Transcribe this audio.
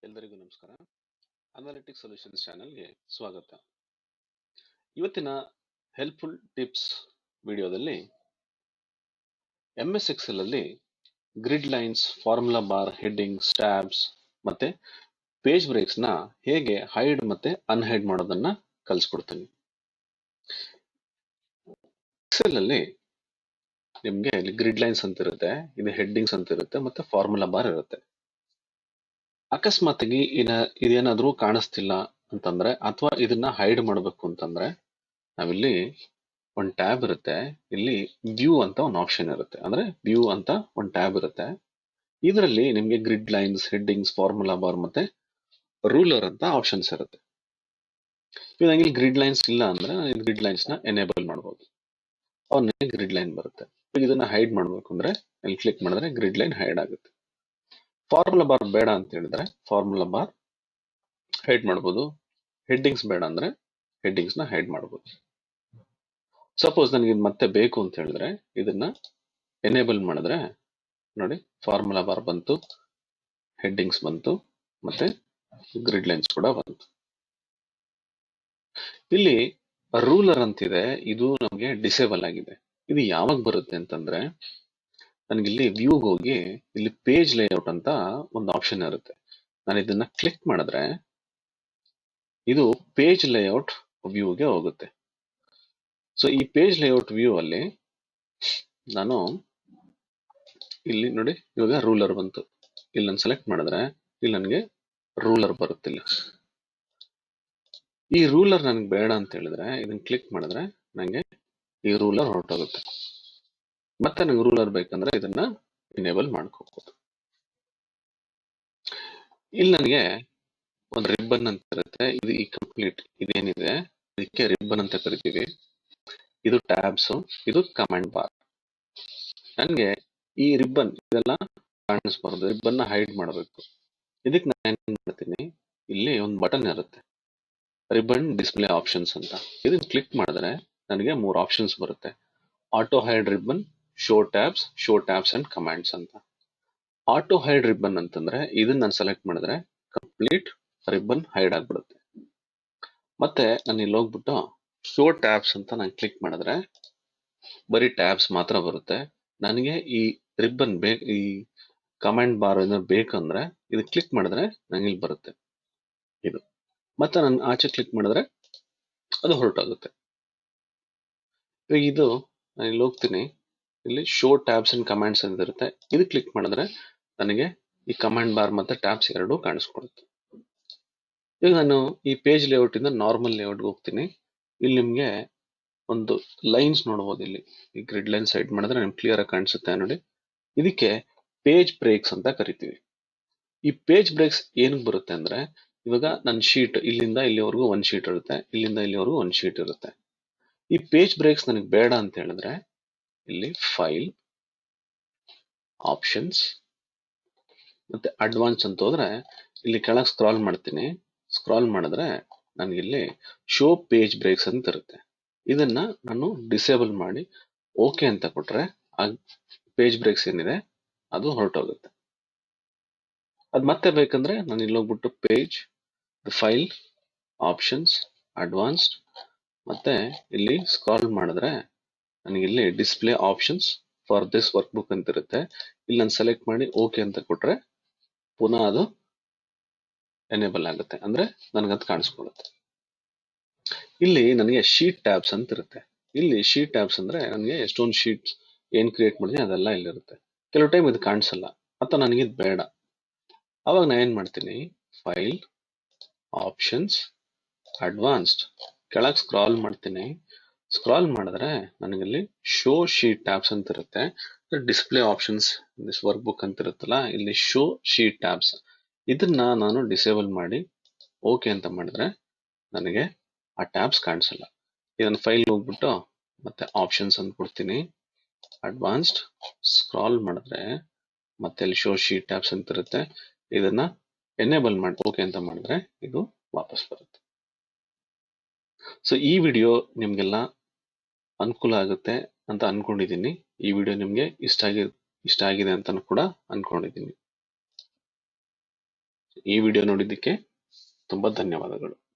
ಎಲ್ಲರಿಗೂ ನಮಸ್ಕಾರ. Analytic solutions ಚಾನೆಲ್ಗೆ ಸ್ವಾಗತ. ಇವತ್ತಿನ ಹೆಲ್ಪ್ಫುಲ್ ಟಿಪ್ಸ್ ವಿಡಿಯೋದಲ್ಲಿ MS Excel ಅಲ್ಲಿ grid lines, formula bar, headings, tabs ಮತ್ತೆ ಪೇಜ್ ಬ್ರೇಕ್ಸ್ ನ ಹೇಗೆ ಹೈಡ್ ಮತ್ತೆ ಅನ್ಹೈಡ್ ಮಾಡೋದನ್ನ ಕಲಿಸ್ಕೊಡ್ತೀನಿ. ಎಕ್ಸೆಲ್ ಅಲ್ಲಿ ನಿಮ್ಗೆ ಇಲ್ಲಿ ಗ್ರಿಡ್ ಲೈನ್ಸ್ ಅಂತ ಇರುತ್ತೆ, ಇದು ಹೆಡ್ಡಿಂಗ್ಸ್ ಅಂತ ಇರುತ್ತೆ, ಮತ್ತೆ ಫಾರ್ಮುಲಾ ಬಾರ್ ಇರುತ್ತೆ. ಅಕಸ್ಮಾತ್ಗಿ ಇದೇನಾದ್ರೂ ಕಾಣಿಸ್ತಿಲ್ಲ ಅಂತಂದ್ರೆ ಅಥವಾ ಇದನ್ನ ಹೈಡ್ ಮಾಡಬೇಕು ಅಂತಂದ್ರೆ ನಾವಿಲ್ಲಿ ಒಂದು ಟ್ಯಾಬ್ ಇರುತ್ತೆ, ಇಲ್ಲಿ ವ್ಯೂ ಅಂತ ಒಂದು ಆಪ್ಷನ್ ಇರುತ್ತೆ, ಅಂದ್ರೆ ವ್ಯೂ ಅಂತ ಒಂದು ಟ್ಯಾಬ್ ಇರುತ್ತೆ. ಇದರಲ್ಲಿ ನಿಮ್ಗೆ grid lines, headings, formula bar ಮತ್ತೆ ರೂಲರ್ ಅಂತ ಆಪ್ಷನ್ಸ್ ಇರುತ್ತೆ. ಇವಾಗ ಇಲ್ಲಿ ಗ್ರಿಡ್ ಲೈನ್ಸ್ ಇಲ್ಲ ಅಂದ್ರೆ ಗ್ರಿಡ್ ಲೈನ್ಸ್ ನ ಎನೇಬಲ್ ಮಾಡಬಹುದು, ಅವ್ರಿಗೆ ಗ್ರಿಡ್ ಲೈನ್ ಬರುತ್ತೆ. ಇದನ್ನ ಹೈಡ್ ಮಾಡ್ಬೇಕು ಅಂದ್ರೆ ಇಲ್ಲಿ ಕ್ಲಿಕ್ ಮಾಡಿದ್ರೆ ಗ್ರಿಡ್ ಲೈನ್ ಹೈಡ್ ಆಗುತ್ತೆ. ಫಾರ್ಮುಲಾ ಬಾರ್ ಬೇಡ ಅಂತ ಹೇಳಿದ್ರೆ ಫಾರ್ಮುಲಾ ಬಾರ್ ಹೈಡ್ ಮಾಡಬಹುದು. ಹೆಡ್ಡಿಂಗ್ಸ್ ಬೇಡ ಅಂದ್ರೆ ಹೆಡ್ಡಿಂಗ್ಸ್ ನ ಹೈಡ್ ಮಾಡಬಹುದು. ಸಪೋಸ್ ನನಗೆ ಇದು ಮತ್ತೆ ಬೇಕು ಅಂತ ಹೇಳಿದ್ರೆ ಇದನ್ನ ಎನೇಬಲ್ ಮಾಡಿದ್ರೆ ನೋಡಿ, ಫಾರ್ಮುಲಾ ಬಾರ್ ಬಂತು, ಹೆಡ್ಡಿಂಗ್ಸ್ ಬಂತು, ಮತ್ತೆ ಗ್ರಿಡ್ ಲೈನ್ಸ್ ಕೂಡ ಬಂತು. ಇಲ್ಲಿ ರೂಲರ್ ಅಂತಿದೆ, ಇದು ನಮಗೆ ಡಿಸೇಬಲ್ ಆಗಿದೆ. ಇದು ಯಾವಾಗ ಬರುತ್ತೆ ಅಂತಂದ್ರೆ ನನಗಿಲ್ಲಿ ವ್ಯೂಗೆ ಹೋಗಿ ಇಲ್ಲಿ ಪೇಜ್ ಲೇಔಟ್ ಅಂತ ಒಂದು ಆಪ್ಷನ್ ಇರುತ್ತೆ. ನಾನು ಇದನ್ನ ಕ್ಲಿಕ್ ಮಾಡಿದ್ರೆ ಇದು ಪೇಜ್ ಲೇಔಟ್ ವ್ಯೂಗೆ ಹೋಗುತ್ತೆ. ಸೊ ಈ ಪೇಜ್ ಲೇಔಟ್ ವ್ಯೂ ಅಲ್ಲಿ ನಾನು ಇಲ್ಲಿ ನೋಡಿ, ಇವಾಗ ರೂಲರ್ ಬಂತು, ಇಲ್ಲಿ ನಾನು ಸೆಲೆಕ್ಟ್ ಮಾಡಿದ್ರೆ ಇಲ್ಲಿ ನನಗೆ ರೂಲರ್ ಬರುತ್ತೆ. ಇಲ್ಲಿ ಈ ರೂಲರ್ ನನಗೆ ಬೇಡ ಅಂತ ಹೇಳಿದ್ರೆ ಇದನ್ನ ಕ್ಲಿಕ್ ಮಾಡಿದ್ರೆ ನನಗೆ ಈ ರೂಲರ್ ಹೊರಟೋಗುತ್ತೆ. ಮತ್ತೆ ನನಗೆ ರೂಲರ್ ಬೇಕಂದ್ರೆ ಇದನ್ನ ಎನೇಬಲ್ ಮಾಡ್ಕೋಬಹುದು. ಇಲ್ಲಿ ನನಗೆ ಒಂದು ರಿಬ್ಬನ್ ಅಂತ ಇರುತ್ತೆ, ಇದು ಈ ಕಂಪ್ಲೀಟ್ ಇದೇನಿದೆ ಇದಕ್ಕೆ ರಿಬ್ಬನ್ ಅಂತ ಕರಿತೀವಿ. ಇದು ಟ್ಯಾಬ್ಸ್, ಇದು ಕಮಾಂಡ್ ಬಾರ್. ನನಗೆ ಈ ರಿಬ್ಬನ್ ಇದೆಲ್ಲ ಕಾಣಿಸ್ಬಾರ್ದು, ರಿಬ್ಬನ್ ನ ಹೈಡ್ ಮಾಡಬೇಕು. ಇದಕ್ಕೆ ನಾನು ಏನ್ ಮಾಡ್ತೀನಿ, ಇಲ್ಲಿ ಒಂದು ಬಟನ್ ಇರುತ್ತೆ, ರಿಬ್ಬನ್ ಡಿಸ್ಪ್ಲೇ ಆಪ್ಷನ್ಸ್ ಅಂತ. ಇದನ್ನ ಕ್ಲಿಕ್ ಮಾಡಿದ್ರೆ ನನಗೆ 3 ಆಪ್ಷನ್ಸ್ ಬರುತ್ತೆ. Auto hide ribbon, show tabs and commands ಅಂತ. ಆಟೋ ಹೈಡ್ ರಿಬ್ಬನ್ ಅಂತಂದ್ರೆ ಇದನ್ನ ನಾನು ಸೆಲೆಕ್ಟ್ ಮಾಡಿದ್ರೆ ಕಂಪ್ಲೀಟ್ ರಿಬ್ಬನ್ ಹೈಡ್ ಆಗ್ಬಿಡುತ್ತೆ. ಮತ್ತೆ ನಾನು ಇಲ್ಲಿ ಹೋಗ್ಬಿಟ್ಟು ಶೋ ಟ್ಯಾಬ್ಸ್ ಅಂತ ನಾನು ಕ್ಲಿಕ್ ಮಾಡಿದ್ರೆ ಬರೀ ಟ್ಯಾಬ್ಸ್ ಮಾತ್ರ ಬರುತ್ತೆ. ನನಗೆ ಈ ರಿಬ್ಬನ್ ಈ ಕಮಾಂಡ್ ಬಾರ್ ಬೇಕಂದ್ರೆ ಇದು ಕ್ಲಿಕ್ ಮಾಡಿದ್ರೆ ನಂಗೆ ಇಲ್ಲಿ ಬರುತ್ತೆ ಇದು. ಮತ್ತೆ ನಾನು ಆಚೆ ಕ್ಲಿಕ್ ಮಾಡಿದ್ರೆ ಅದು ಹೊರಟೋಗುತ್ತೆ. ಇವಾಗ ಇದು ನಾನು ಇಲ್ಲಿ ಹೋಗ್ತೀನಿ, ಇಲ್ಲಿ ಶೋ ಟ್ಯಾಬ್ಸ್ ಅಂಡ್ ಕಮಾಂಡ್ಸ್ ಅಂತ ಇರುತ್ತೆ, ಇದು ಕ್ಲಿಕ್ ಮಾಡಿದ್ರೆ ನನಗೆ ಈ ಕಮಾಂಡ್ ಬಾರ್ ಮತ್ತೆ ಟ್ಯಾಬ್ಸ್ ಎರಡೂ ಕಾಣಿಸ್ಕೊಡುತ್ತೆ. ಈಗ ನಾನು ಈ ಪೇಜ್ ಲೇಔಟ್ ಇಂದ ನಾರ್ಮಲ್ ಲೇಔಟ್ಗೆ ಹೋಗ್ತೀನಿ. ಇಲ್ಲಿ ನಿಮ್ಗೆ ಒಂದು ಲೈನ್ಸ್ ನೋಡಬಹುದು. ಇಲ್ಲಿ ಈ ಗ್ರಿಡ್ ಲೈನ್ ಸೈಡ್ ಮಾಡಿದ್ರೆ ನಿಮ್ಗೆ ಕ್ಲಿಯರ್ ಆಗಿ ಕಾಣಿಸುತ್ತೆ ನೋಡಿ. ಇದಕ್ಕೆ ಪೇಜ್ ಬ್ರೇಕ್ಸ್ ಅಂತ ಕರಿತೀವಿ. ಈ ಪೇಜ್ ಬ್ರೇಕ್ಸ್ ಏನಕ್ಕೆ ಬರುತ್ತೆ ಅಂದ್ರೆ ಇವಾಗ ನನ್ನ ಶೀಟ್ ಇಲ್ಲಿಂದ ಇಲ್ಲಿವರೆಗೂ ಒಂದು ಶೀಟ್ ಇರುತ್ತೆ, ಇಲ್ಲಿಂದ ಇಲ್ಲಿವರೆಗೂ ಒಂದು ಶೀಟ್ ಇರುತ್ತೆ. ಈ ಪೇಜ್ ಬ್ರೇಕ್ಸ್ ನನಗೆ ಬೇಡ ಅಂತ ಹೇಳಿದ್ರೆ ಇಲ್ಲಿ ಫೈಲ್, ಆಪ್ಷನ್ಸ್ ಮತ್ತೆ ಅಡ್ವಾನ್ಸ್ ಅಂತ ಹೋದ್ರೆ ಇಲ್ಲಿ ಕೆಳಗೆ ಸ್ಕ್ರಾಲ್ ಮಾಡ್ತೀನಿ. ಸ್ಕ್ರಾಲ್ ಮಾಡಿದ್ರೆ ನನಗೆ ಇಲ್ಲಿ ಶೋ ಪೇಜ್ ಬ್ರೇಕ್ಸ್ ಅಂತ ಇರುತ್ತೆ. ಇದನ್ನ ನಾನು ಡಿಸೇಬಲ್ ಮಾಡಿ ಓಕೆ ಅಂತ ಕೊಟ್ರೆ ಆ ಪೇಜ್ ಬ್ರೇಕ್ಸ್ ಏನಿದೆ ಅದು ಹೊರಟೋಗುತ್ತೆ. ಅದ್ ಮತ್ತೆ ಬೇಕಂದ್ರೆ ನಾನು ಇಲ್ಲಿ ಹೋಗ್ಬಿಟ್ಟು ಪೇಜ್, ಫೈಲ್, ಆಪ್ಷನ್ಸ್, ಅಡ್ವಾನ್ಸ್ಡ್ ಮತ್ತೆ ಇಲ್ಲಿ ಸ್ಕ್ರಾಲ್ ಮಾಡಿದ್ರೆ ನನಗೆ ಇಲ್ಲಿ display options for this work book ಅಂತ ಇರುತ್ತೆ. ಇಲ್ಲಿ ನಾನು ಸೆಲೆಕ್ಟ್ ಮಾಡಿ ಓಕೆ ಅಂತ ಕೊಟ್ರೆ ಪುನಃ ಅದು ಎನೇಬಲ್ ಆಗುತ್ತೆ, ಅಂದ್ರೆ ನನಗದು ಕಾಣಿಸ್ಕೊಳ್ಳುತ್ತೆ. ಇಲ್ಲಿ ನನಗೆ ಶೀಟ್ ಟ್ಯಾಬ್ಸ್ ಅಂತ ಇರುತ್ತೆ. ಇಲ್ಲಿ ಶೀಟ್ ಟ್ಯಾಬ್ಸ್ ಅಂದ್ರೆ ನನಗೆ ಎಷ್ಟೊಂದು ಶೀಟ್ಸ್ ಏನ್ ಕ್ರಿಯೇಟ್ ಮಾಡಿದೀನಿ ಅದೆಲ್ಲ ಇಲ್ಲಿರುತ್ತೆ. ಕೆಲವು ಟೈಮ್ ಇದು ಕಾಣಿಸಲ್ಲ ಅಥವಾ ನನಗೆ ಇದು ಬೇಡ, ಅವಾಗ ನಾನು ಏನ್ ಮಾಡ್ತೀನಿ, ಫೈಲ್, ಆಪ್ಷನ್ಸ್, ಅಡ್ವಾನ್ಸ್ಡ್ ಕೆಳಗೆ ಸ್ಕ್ರಾಲ್ ಮಾಡ್ತೀನಿ. ಸ್ಕ್ರಾಲ್ ಮಾಡಿದ್ರೆ ನನಗಿಲ್ಲಿ ಶೋ ಶೀಟ್ ಟ್ಯಾಬ್ಸ್ ಅಂತ ಇರುತ್ತೆ. Display options this work book ಅಂತ ಇರುತ್ತಲ್ಲ, ಇಲ್ಲಿ ಶೋ ಶೀಟ್ ಟ್ಯಾಬ್ಸ್ ಇದನ್ನ ನಾನು ಡಿಸೇಬಲ್ ಮಾಡಿ ಓಕೆ ಅಂತ ಮಾಡಿದ್ರೆ ನನಗೆ ಆ ಟ್ಯಾಬ್ಸ್ ಕಾಣಿಸಲ್ಲ. ಇದನ್ನ ಫೈಲ್ ಹೋಗ್ಬಿಟ್ಟು ಮತ್ತೆ ಆಪ್ಷನ್ಸ್ ಅಂತ ಕೊಡ್ತೀನಿ, ಅಡ್ವಾನ್ಸ್ಡ್ ಸ್ಕ್ರಾಲ್ ಮಾಡಿದ್ರೆ ಮತ್ತೆ ಇಲ್ಲಿ ಶೋ ಶೀಟ್ ಟ್ಯಾಬ್ಸ್ ಅಂತ ಇರುತ್ತೆ. ಇದನ್ನ ಎನೇಬಲ್ ಮಾಡಿ ಓಕೆ ಅಂತ ಮಾಡಿದ್ರೆ ಇದು ವಾಪಸ್ ಬರುತ್ತೆ. ಸೊ ಈ ವಿಡಿಯೋ ನಿಮ್ಗೆಲ್ಲ ಅನುಕೂಲ ಆಗುತ್ತೆ ಅಂತ ಅನ್ಕೊಂಡಿದ್ದೀನಿ. ಈ ವಿಡಿಯೋ ನಿಮ್ಗೆ ಇಷ್ಟ ಆಗಿದೆ ಅಂತ ಕೂಡ ಅನ್ಕೊಂಡಿದ್ದೀನಿ. ಈ ವಿಡಿಯೋ ನೋಡಿದ್ದಕ್ಕೆ ತುಂಬಾ ಧನ್ಯವಾದಗಳು.